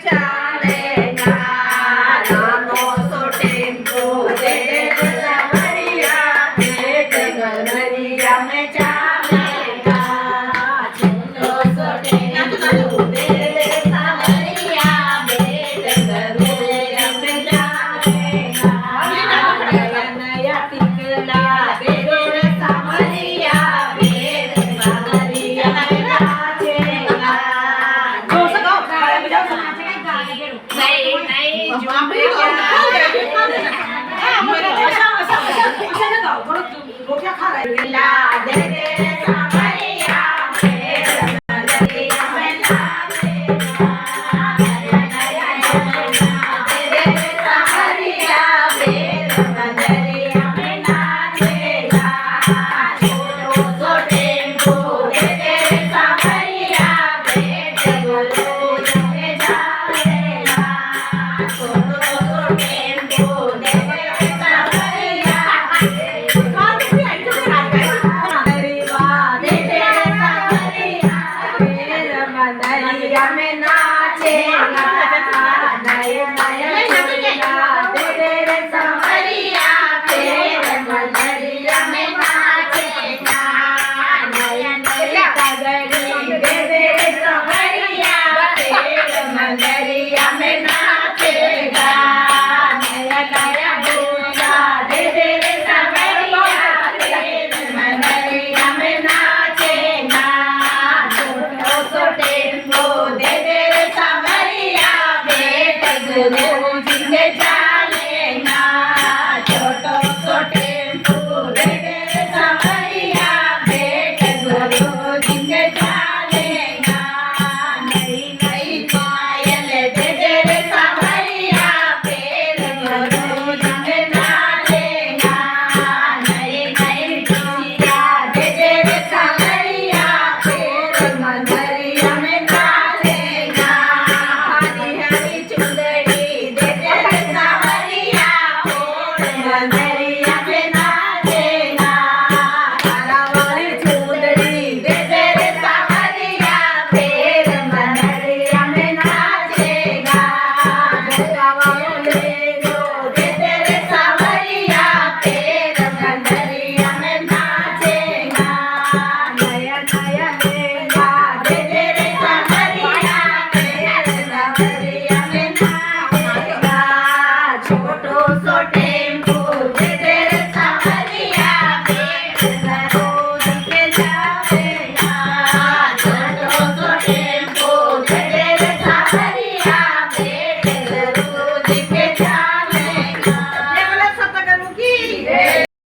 ચાલેગા નાનો સો ટેમ્પો દે દે સાવરિયા ભેટ ગગરિયા में ચાલેગા छोटो सो टेम्पो दे दे सावरिया भेट गगरिया में चालेगा नया टिकला दे दे सावरिया भेट गगरिया में नाचेगा नहीं जो मैं क्या खा रही है ला दे दे सावरिया भेट गगरिया में नाचेगा दे दे सावरिया भेट गगरिया में नाचेगा छोटो सो टेम्पो दे दे सावरिया भेट गगरिया में जाएगा छोटो सो टेम्पो दे दे सावरिया मंदरिया में नाचेगा नए नए दे दे रे सावरिया फिर मंदरिया में नाचेगा नए नए पगड़ी दे दे रे सावरिया फिर मंदरिया में नाचेगा नया नया दूल्हा दे दे रे सावरिया फिर मंदरिया में नाचेगा छोटो सो टेम्पो दे दे रे सावरिया भेट गुरुजी में चालेगा छोटो सो टेम्पो दे दे रे सावरिया भेट गुरुजी में चालेगा नई नई पायल दे दे रे सावरिया फिर गुरुजी में नाचेगा नई नई चूड़िया दे दे रे सावरिया फिर मंदरिया में नाचेगा हरी हरी चुंदड़ी दे दे रे सावरिया फिर मंदरिया में नाचेगा हरा वाली चुंदड़ी दे दे रे सावरिया फिर मंदरिया में नाचेगा गंगा वाले जो दे दे रे सावरिया फिर मंदरिया में नाचेगा नया नया लेगा दे दे रे सावरिया फिर मंदरिया में नाचेगा छोटो सो टेम्पो दे दे रे सावरिया फिर गुरुजी के जाएगा छोटो सो टेम्पो दे दे रे सावरिया फिर गुरुजी के जाएगा